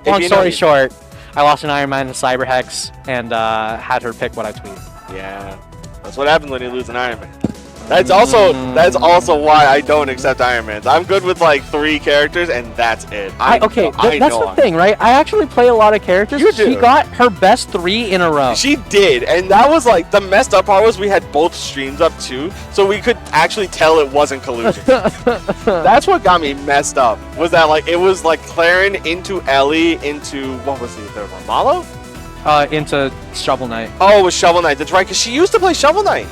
long story short, I lost an Iron Man to Cyber Hex and had her pick what I tweet. Yeah, that's what happens when you lose an Iron Man. That's also why I don't accept Iron Mans. I'm good with like 3 characters and that's it. That's the thing, right? I actually play a lot of characters. You do. She got her best 3 in a row. She did, and that was like the messed up part was we had both streams up too, so we could actually tell it wasn't collusion. That's what got me messed up. Was that like it was like Claren into Ellie into what was the third one? Malo? Into Shovel Knight. Oh, it was Shovel Knight. That's right, because she used to play Shovel Knight.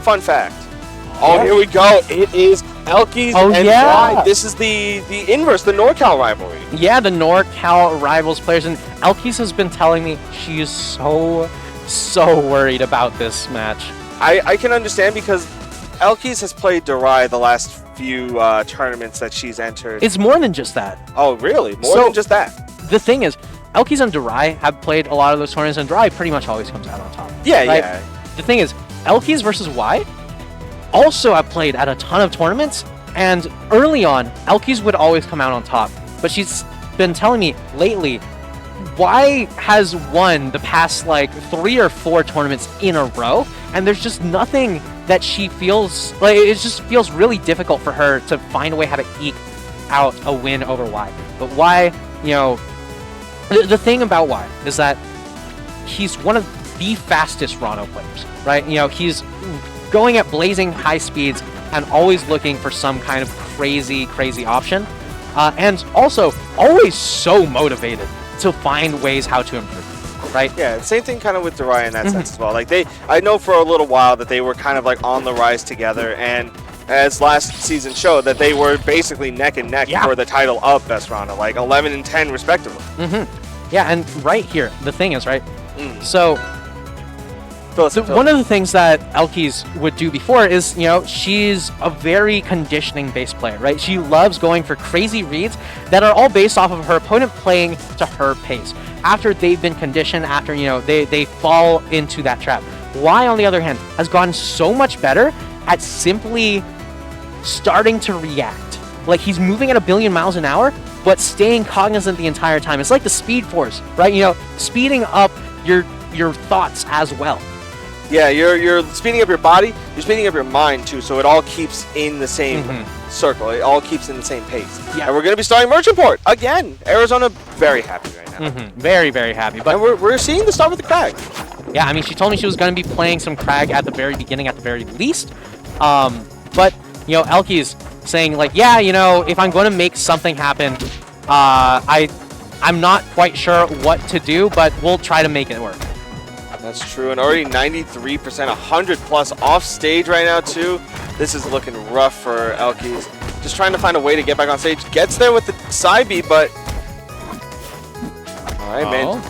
Fun fact. Oh, here we go. It is Elkies and Fly. This is the inverse, the NorCal rivalry. Yeah, the NorCal rivals players. And Elkies has been telling me she is so worried about this match. I can understand because Elkies has played Durai the last few tournaments that she's entered. It's more than just that. Oh, really? More than just that? The thing is, Elkies and Durai have played a lot of those tournaments, and Durai pretty much always comes out on top. Yeah, right? yeah. The thing is, Elkies versus Y also have played at a ton of tournaments, and early on, Elkies would always come out on top. But she's been telling me lately, Y has won the past like 3 or 4 tournaments in a row, and there's just nothing that she feels like. It just feels really difficult for her to find a way how to eke out a win over Y. But Y, you know, the thing about Y is that he's one of the fastest Rano players, right? You know, he's going at blazing high speeds and always looking for some kind of crazy option. And also always so motivated to find ways how to improve, right? Yeah, same thing kind of with Durai in that sense as well. Like I know for a little while that they were kind of like on the rise together, and as last season showed, that they were basically neck and neck for the title of Best Rano, like 11 and 10 respectively. Yeah, and right here, the thing is, right? So one of the things that Elkies would do before is, you know, she's a very conditioning-based player, right? She loves going for crazy reads that are all based off of her opponent playing to her pace. After they've been conditioned, after, you know, they fall into that trap. Y, on the other hand, has gotten so much better at simply starting to react. Like, he's moving at 1 billion miles an hour, but staying cognizant the entire time. It's like the Speed Force, right? You know, speeding up your thoughts as well. Yeah, you're speeding up your body, you're speeding up your mind too, so it all keeps in the same circle. It all keeps in the same pace. Yeah. And we're going to be starting Merchant Port again. Arizona very happy right now. Very happy. But and we're seeing the start with the Crag. Yeah, I mean, she told me she was going to be playing some Crag at the very beginning, at the very least. But, you know, Elkies saying, like, yeah, you know, if I'm going to make something happen, I'm not quite sure what to do, but we'll try to make it work. That's true, and already 93%, 100 plus off stage right now too. This is looking rough for Elkies. Just trying to find a way to get back on stage. Gets there with the side B, but all right, man.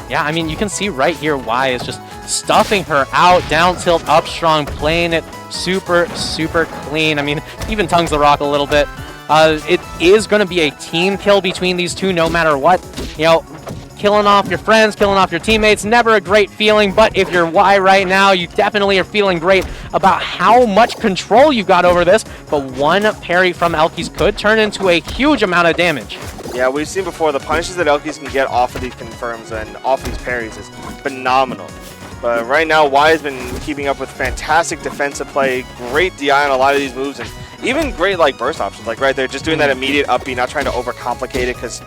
Yeah, I mean, you can see right here Y is just stuffing her out, down tilt, up strong, playing it super clean. I mean, even tongues the rock a little bit. It is going to be a team kill between these two no matter what. You know, killing off your friends, killing off your teammates, never a great feeling, but if you're Y right now, you definitely are feeling great about how much control you got over this, but one parry from Elkies could turn into a huge amount of damage. Yeah, we've seen before, the punishes that Elkies can get off of these confirms and off these parries is phenomenal. But right now, Y has been keeping up with fantastic defensive play, great DI on a lot of these moves, and even great like burst options. Like right there, just doing that immediate up B, not trying to overcomplicate it, because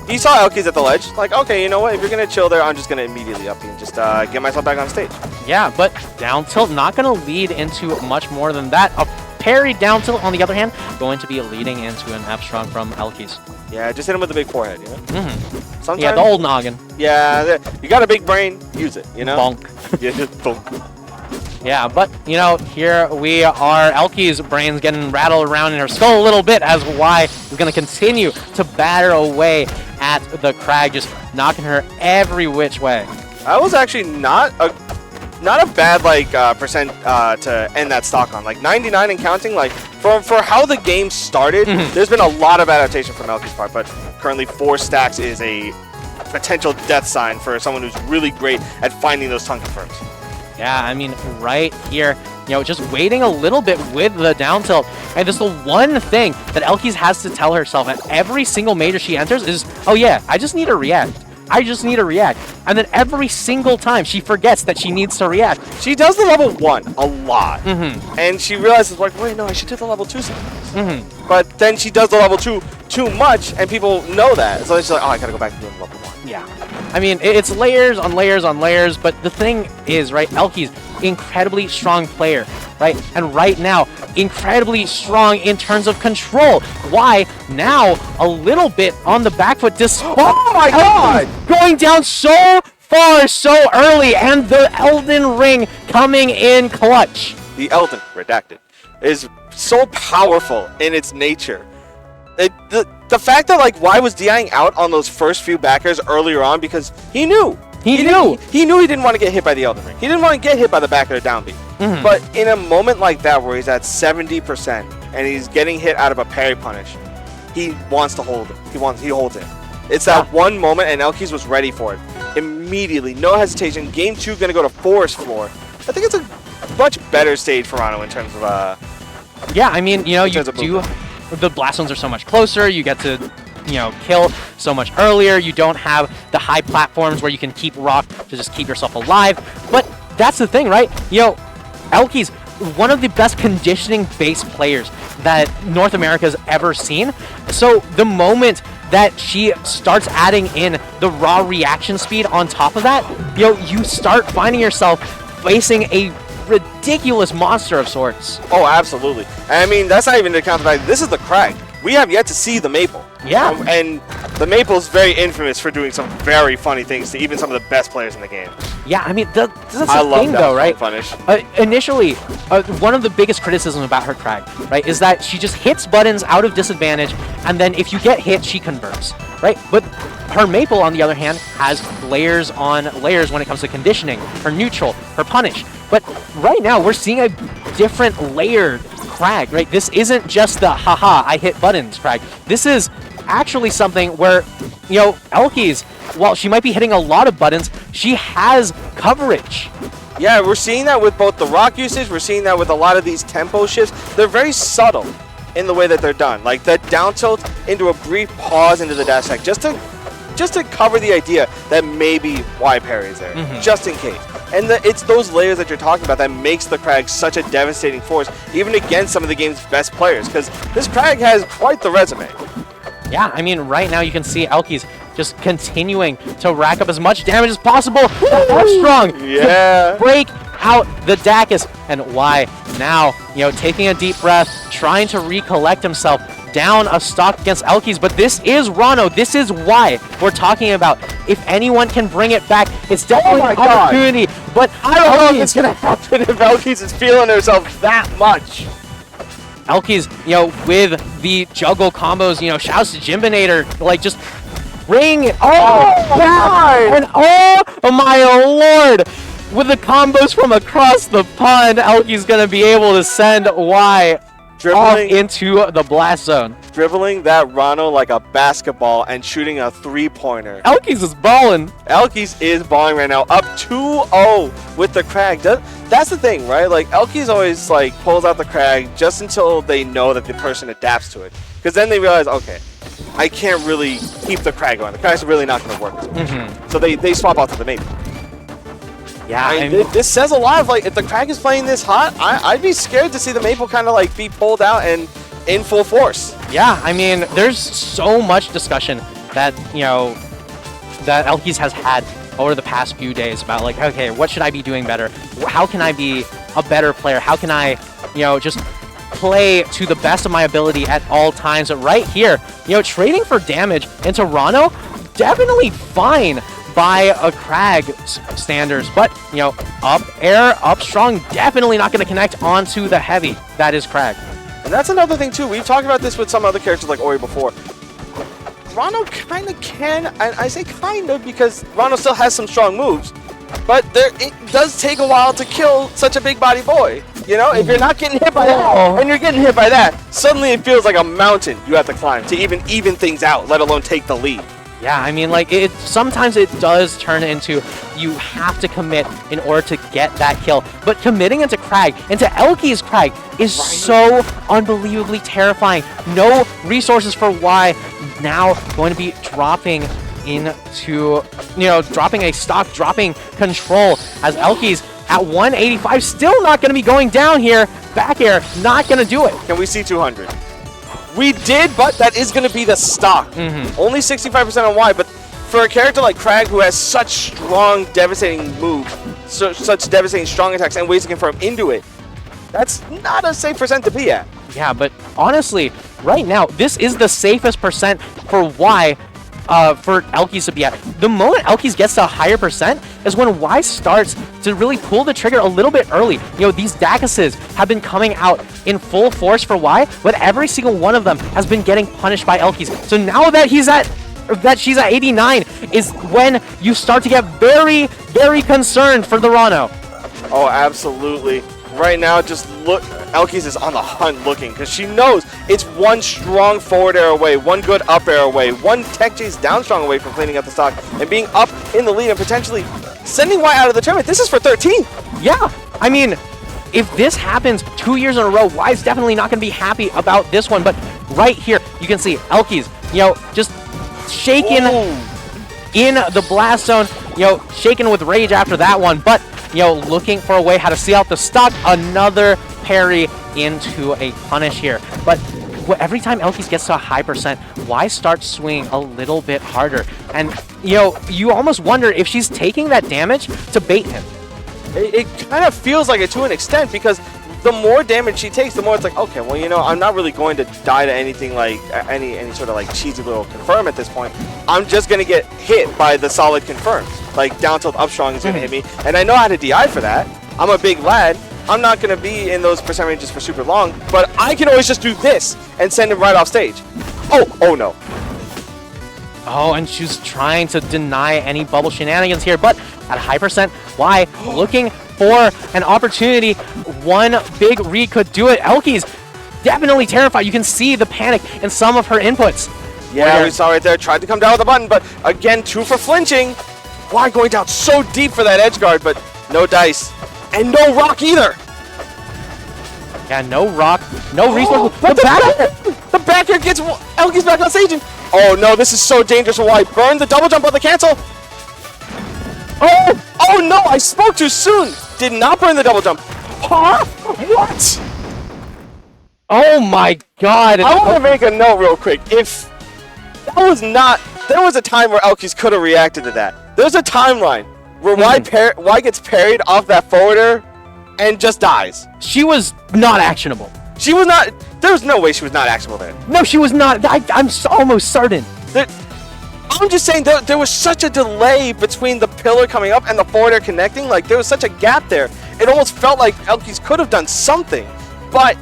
he saw Elkies at the ledge, like, okay, you know what, if you're going to chill there, I'm just going to immediately up B and just get myself back on stage. Yeah, but down tilt not going to lead into much more than that. A parry down tilt, on the other hand, going to be leading into an F strong from Elkies. Yeah, just hit him with the big forehead, you know? Sometimes, yeah, the old noggin. Yeah, you got a big brain, use it, you know? Bonk. Yeah, just bonk. Yeah, but, you know, here we are. Elkies' brains getting rattled around in her skull a little bit as Y is going to continue to batter away at the Crag, just knocking her every which way. That was actually not a bad, like, percent to end that stock on. Like, 99 and counting, like, for how the game started, there's been a lot of adaptation from Elkies' part, but currently 4 stacks is a potential death sign for someone who's really great at finding those tongue confirms. Yeah, I mean, right here, just waiting a little bit with the down tilt. And this is the one thing that elkies has to tell herself at every single major she enters is, oh yeah, I just need to react. I just need to react. And then every single time she forgets that she needs to react. She does the level 1 a lot. And she realizes, like, wait, no, I should do the level 2 sometimes. But then she does the level 2 too much, and people know that. So she's like, oh, I gotta go back to doing level 1. Yeah. I mean, it's layers on layers on layers, but the thing is, right, Elkies, incredibly strong player, right? And right now, incredibly strong in terms of control. Why? Now, a little bit on the back foot, despite oh my God! Going down so far, so early, and the Elden Ring coming in clutch. The Elden, redacted, is so powerful in its nature. The fact that, like, Y was DIing out on those first few backers earlier on because he knew. He knew he didn't want to get hit by the Elden Ring. He didn't want to get hit by the backer down B. But in a moment like that where he's at 70% and he's getting hit out of a parry punish, he wants to hold it. He holds it. It's that one moment, and Elkies was ready for it. Immediately, no hesitation. Game 2 going to go to Forest Floor. I think it's a much better stage for Rano in terms of yeah, I mean, you do. The blast zones are so much closer. You get to, kill so much earlier. You don't have the high platforms where you can keep rock to just keep yourself alive. But that's the thing, right? Elkies, one of the best conditioning-based players that North America's ever seen. So the moment that she starts adding in the raw reaction speed on top of that, you start finding yourself facing a ridiculous monster of sorts. Oh, absolutely. I mean, that's not even to count the fact this is the Crag. We have yet to see the Maple. Yeah. And the Maple is very infamous for doing some very funny things to even some of the best players in the game. Yeah, I mean, that's the thing, though, right? Punish. Initially, one of the biggest criticisms about her Crag, right, is that she just hits buttons out of disadvantage, and then if you get hit, she converts, right? But her Maple, on the other hand, has layers on layers when it comes to conditioning, her neutral, her punish. But right now, we're seeing a different layered Crag, right? This isn't just the haha, I hit buttons Crag. This is actually something where, Elkies, while she might be hitting a lot of buttons, she has coverage. Yeah, we're seeing that with both the rock usage, we're seeing that with a lot of these tempo shifts. They're very subtle in the way that they're done. Like the down tilt into a brief pause into the dash attack, just to cover the idea that maybe Y parry is there, just in case. And it's those layers that you're talking about that makes the Crag such a devastating force, even against some of the game's best players, because this Crag has quite the resume. Yeah, I mean, right now you can see Elkies just continuing to rack up as much damage as possible. Strong. Yeah. Break out the Dacus. And Y now, taking a deep breath, trying to recollect himself, down a stock against Elkies, but this is Rano. This is why we're talking about. If anyone can bring it back, it's definitely an opportunity. But I don't know if it's going to happen if Elkies is feeling herself that much. Elkies, with the juggle combos, shouts to Jimbinator, like just bring it. Oh, God! And oh my lord! With the combos from across the pond, Elkies going to be able to send Y off into the blast zone. Dribbling that Rano like a basketball and shooting a three-pointer. Elkies is balling. Elkies is balling right now, up 2-0 with the Crag. That's the thing, right? Like, Elkies always like pulls out the Crag just until they know that the person adapts to it. Because then they realize, okay, I can't really keep the Crag going. The Crag's really not going to work. So they swap out to the Maple. Yeah, I mean, this says a lot of, like, if the Crag is playing this hot, I'd be scared to see the Maple kind of like be pulled out and in full force. Yeah, I mean, there's so much discussion that, that Elkies has had over the past few days about, like, okay, what should I be doing better? How can I be a better player? How can I, just play to the best of my ability at all times? But right here, trading for damage into Rano, definitely fine by a Crag standards, but up air, up strong, definitely not going to connect onto the heavy. That is Crag. And that's another thing too. We've talked about this with some other characters like Ori before. Rano kind of can, and I say kind of because Rano still has some strong moves, but it does take a while to kill such a big body boy. If you're not getting hit by that, and you're getting hit by that, suddenly it feels like a mountain you have to climb to even things out, let alone take the lead. Yeah, I mean, like, sometimes it does turn into you have to commit in order to get that kill. But committing into Crag, into elkies Crag, is so unbelievably terrifying. No resources for Y. Now going to be dropping into, dropping a stock, dropping control as elkies at 185. Still not going to be going down here. Back air, not going to do it. Can we see 200? We did, but that is going to be the stock. Only 65% on Y, but for a character like Crag who has such strong, devastating moves, such devastating strong attacks and ways to confirm into it, that's not a safe percent to be at. Yeah, but honestly, right now, this is the safest percent for Y for elkies to be at. The moment elkies gets to a higher percent is when Y starts to really pull the trigger a little bit early. These Dakuses have been coming out in full force for Y, but every single one of them has been getting punished by elkies. So now that she's at 89 is when you start to get very, very concerned for the Rano. Oh, absolutely. Right now, just look, elkies is on the hunt looking, because she knows it's one strong forward air away, one good up air away, one tech chase down strong away from cleaning up the stock, and being up in the lead and potentially sending Y out of the tournament. This is for 13. Yeah, I mean, if this happens 2 years in a row, Y is definitely not going to be happy about this one, but right here, you can see elkies, just shaking in the blast zone, shaking with rage after that one, but looking for a way how to see out the stock. Another parry into a punish here. But every time elkies gets to a high percent, Y starts swinging a little bit harder. And, you almost wonder if she's taking that damage to bait him. It kind of feels like it to an extent, because the more damage she takes, the more it's like, okay, well, I'm not really going to die to anything like any sort of like cheesy little confirm at this point. I'm just going to get hit by the solid confirms. Like down tilt up strong is going to hit me, and I know how to DI for that. I'm a big lad. I'm not going to be in those percent ranges for super long, but I can always just do this and send him right off stage. Oh no. Oh, and she's trying to deny any bubble shenanigans here, but at a high percent, Y looking for an opportunity. One big read could do it. elkies definitely terrified. You can see the panic in some of her inputs. Yeah, we saw right there. Tried to come down with a button, but again, 2 for flinching. Y going down so deep for that edge guard, but no dice. And no rock either. Yeah, no rock, no resource. The back air gets elkies back on stage. Oh no, this is so dangerous for Y. Burn the double jump on the cancel. Oh no, I spoke too soon. Did not burn the double jump. Huh? What? Oh my god. I want to make a note real quick. If that was not, there was a time where elkies could have reacted to that. There's a timeline where Y gets parried off that forwarder and just dies. She was not actionable. She was not, there was no way she was not actionable there. No, she was not. I'm almost certain. I'm just saying there was such a delay between the pillar coming up and the forward air connecting. Like, there was such a gap there. It almost felt like elkies could have done something. But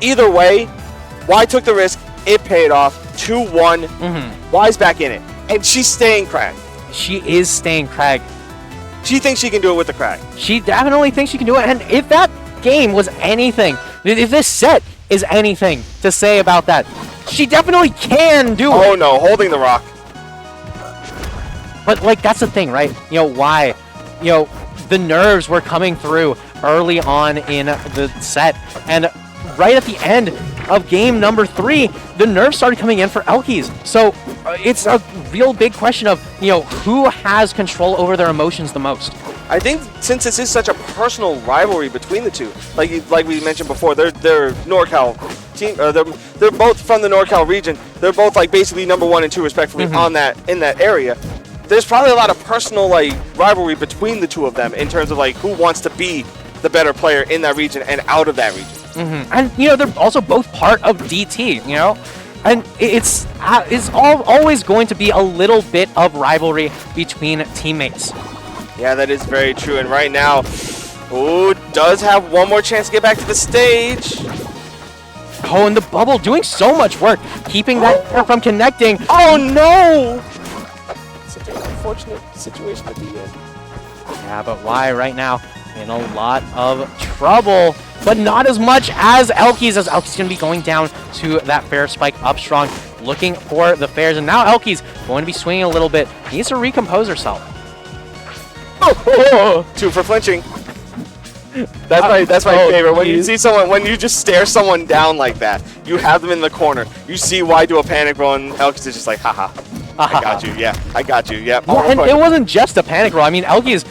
either way, Y took the risk. It paid off. 2-1. Y's back in it. And she's staying Crag. She is staying Crag. She thinks she can do it with the Crag. She definitely thinks she can do it. And if that game was anything, if this set is anything to say about that, she definitely can do it. Oh no, holding the rock. But, like, that's the thing, right? Y, the nerves were coming through early on in the set. And right at the end of game number 3, the nerves started coming in for elkies. So it's a real big question of, who has control over their emotions the most. I think since this is such a personal rivalry between the two, like we mentioned before, they're NorCal team. They're both from the NorCal region. They're both like basically number 1 and 2 respectively in that area. There's probably a lot of personal rivalry between the two of them in terms of who wants to be the better player in that region and out of that region. And they're also both part of DT. And it's always going to be a little bit of rivalry between teammates. Yeah, that is very true. And right now, does have one more chance to get back to the stage. Oh, and the bubble doing so much work, keeping that from connecting. Oh no! Such an unfortunate situation to be in. Yeah, but Y right now in a lot of trouble, but not as much as elkies. As elkies going to be going down to that fair spike up strong, looking for the fares. And now Elkies going to be swinging a little bit. Needs to recompose herself. Two for flinching. That's my favorite. When you see someone, when you just stare someone down like that, you have them in the corner. You see why do a panic roll, and Elkies is just like, haha. I got you. Yeah, I got you. Yeah. Well, and it wasn't just a panic roll. I mean, Elkies,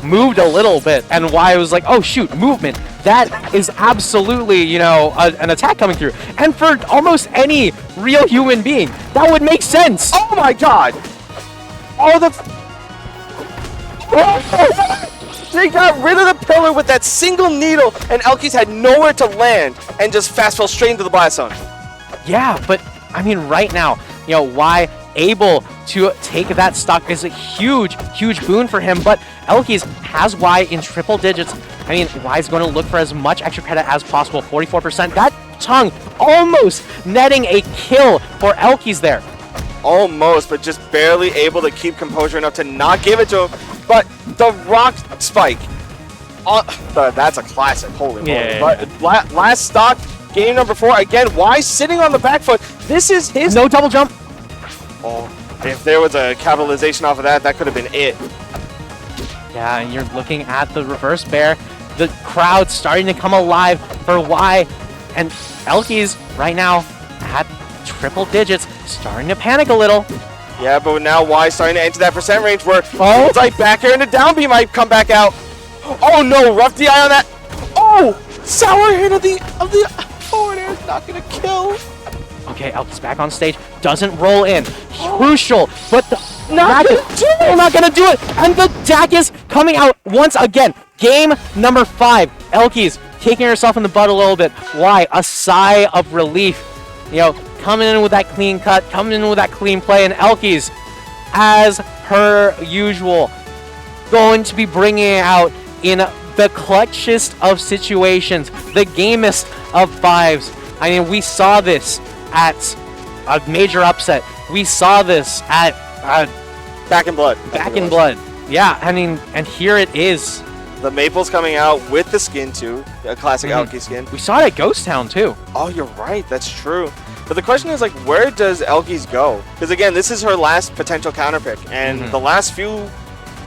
moved a little bit, and why it was like, oh shoot, movement. That is absolutely, an attack coming through. And for almost any real human being, that would make sense. Oh my God! Oh, they got rid of the pillar with that single needle, and Elkies had nowhere to land, and just fast fell straight into the blast zone. Yeah, but I mean, right now, why able to take that stock is a huge boon for him, but Elkies has Y in triple digits. I mean, Y is going to look for as much extra credit as possible, 44%. That tongue almost netting a kill for Elkies there. Almost, but just barely able to keep composure enough to not give it to him. But the rock spike, that's a classic, holy moly. But last stock, game number 4, again, Y sitting on the back foot. This is his... No double jump. Oh, if there was a capitalization off of that, that could have been it. Yeah, and you're looking at the reverse bear. The crowd starting to come alive for Y. And Elkies right now at triple digits, starting to panic a little. Yeah, but now Y starting to enter that percent range where it's like back air and the down B might come back out. Oh no, rough DI on that. Oh, sour hit of the forward air is not gonna kill. Okay, Elkies back on stage, doesn't roll in. Crucial, but not gonna do it. And the Dacus coming out once again. Game number 5. Elkies kicking herself in the butt a little bit. Why? A sigh of relief. Coming in with that clean cut, coming in with that clean play, and Elkies, as per usual, going to be bringing it out in the clutchest of situations, the gamest of 5s. I mean, we saw this at a major upset. We saw this at Back in Blood. Back in Blood. Yeah, I mean, and here it is. The Maple's coming out with the skin too, a classic Elkie skin. We saw it at Ghost Town too. Oh, you're right. That's true. But the question is, like, where does Elkies go? Because, again, this is her last potential counter pick, and the last few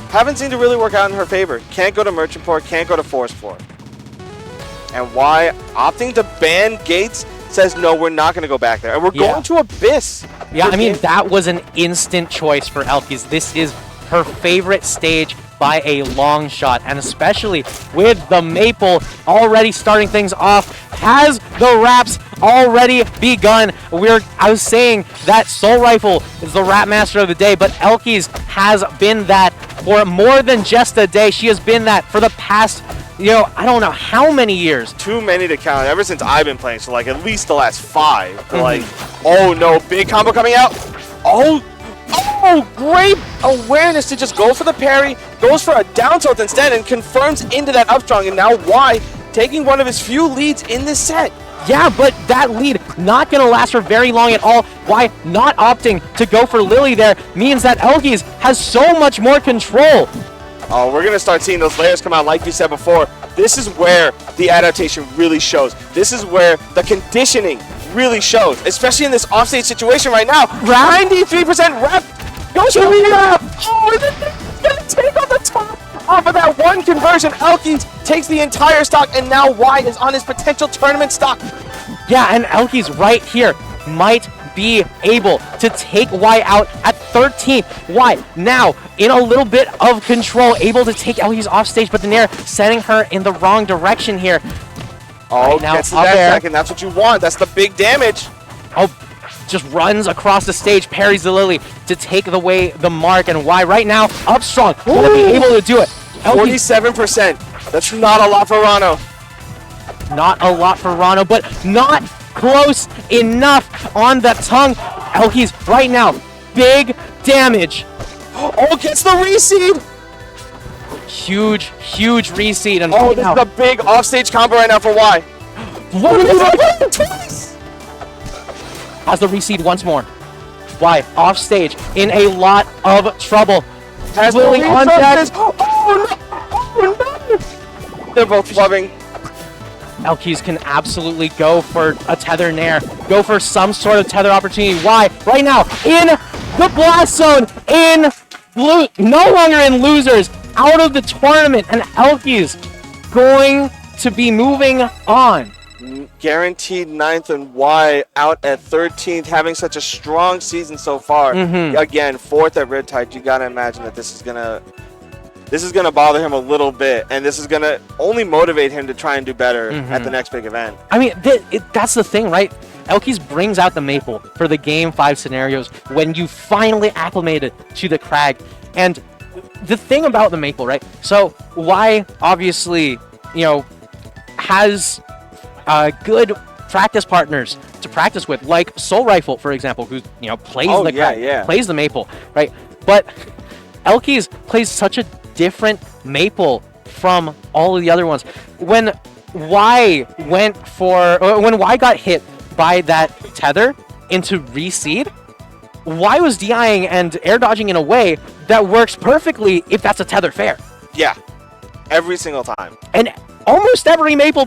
haven't seemed to really work out in her favor. Can't go to Merchant Port, can't go to Forest Floor. And why opting to ban Gates says, no, we're not going to go back there. And we're going to Abyss. Yeah, I mean, that was an instant choice for Elkies. This is her favorite stage by a long shot, and especially with the Maple already starting things off, has the wraps already begun. I was saying that Soul Rifle is the rap master of the day, but Elkies has been that for more than just a day. She has been that for the past, I don't know how many years. Too many to count ever since I've been playing, so like at least the last 5. Like, oh no, big combo coming out. Oh, great awareness to just go for the parry, goes for a down tilt instead, and confirms into that up strong. And now Y taking one of his few leads in this set. Yeah, but that lead not going to last for very long at all. Why not opting to go for Lily there means that Elkies has so much more control. Oh, we're going to start seeing those layers come out like you said before. This is where the adaptation really shows. This is where the conditioning really shows, especially in this offstage situation right now. 93% rep. Goes for the up. Oh, and then it's going to take on the top off of that one conversion. Elkies takes the entire stock, and now Y is on his potential tournament stock. Yeah, and Elkies right here might be able to take Y out at 13th. Y now in a little bit of control, able to take Elkies off stage, but the Nair setting her in the wrong direction here. Oh, right now, gets to that second. That's what you want. That's the big damage. Oh, just runs across the stage, parries the Lily to take away the mark, and Y right now up strong, will be able to do it. 47%. That's not a lot for Rano. Not a lot for Rano, but not close enough on the tongue. Elkies right now, big damage. Oh, gets the reseed. Huge reseed. And oh, this is a big offstage combo right now for Y. What are you doing? Twice. Has the reseed once more. Y off stage in a lot of trouble. Has Lily on deck. Oh no! Oh no! They're both flubbing. elkies can absolutely go for a tether nair, go for some sort of tether opportunity. Why? Right now, in the blast zone, no longer in losers, out of the tournament, and elkies going to be moving on. Guaranteed 9th, and Y out at 13th, having such a strong season so far. Again, 4th at Riptide. You gotta imagine that this is gonna bother him a little bit, and this is gonna only motivate him to try and do better at the next big event. I mean, that's the thing, right? Elkies brings out the maple for the Game 5 scenarios when you finally acclimated to the Crag. And the thing about the maple, right? So Y obviously, has good practice partners to practice with, like Soul Rifle, for example, who plays the Crag, plays the maple, right? But elkies plays such a different maple from all of the other ones. When Y got hit by that tether into reseed, Y was DIing and air dodging in a way that works perfectly if that's a tether fair. Yeah, every single time. And almost every maple